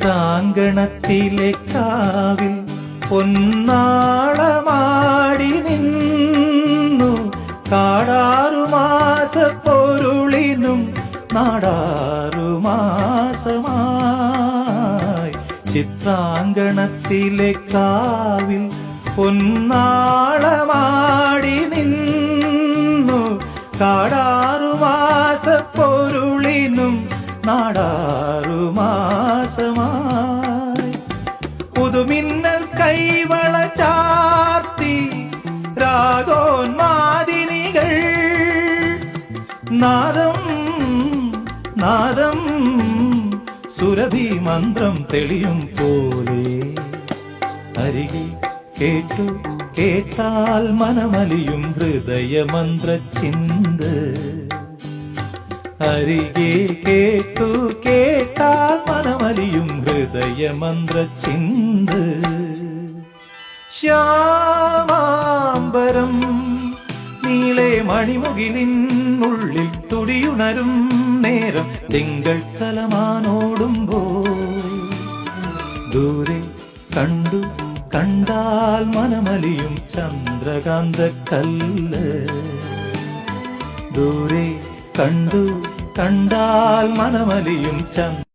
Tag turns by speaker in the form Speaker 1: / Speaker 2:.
Speaker 1: ചിത്രാങ്കണത്തിലെ കാവിൽ പൊന്നാളമാടി നിന്നു കാടാറുമാസ പൊരുളിനും നാടാറുമാസമായി. ചിത്രാങ്കണത്തിലെ കാവിൽ പൊന്നാളമാടി നിന്നു കാടാറുമാസ പൊരുളിനും നാടാറുമാസമായി. പുതുമിന്നൽ കൈവള ചാർത്തി രാഗോന്മാദിനികൾ നാദം നാദം സുരഭി മന്ത്രം തെളിയും പോലെ അരികിൽ കേട്ടു കേട്ടാൽ മനമലിയും ഹൃദയമന്ത്ര ചിന്ത. അരികെ കേട്ടു കേട്ടാൽ മനമലിയും ഹൃദയമന്ത്ര ചിന്ത. ശ്യാമാംബരം നീളെ മണിമുകിലിനുള്ളിൽ തുടിയുണരും നേരം തിങ്കൾ തലമാനോടുമ്പോൾ ദൂരെ കണ്ടു കണ്ടാൽ മനമലിയും ചന്ദ്രകാന്ത കല്ല്. ദൂരെ കണ്ടു കണ്ടാൽ മനമലിയും ചന്ദ്ര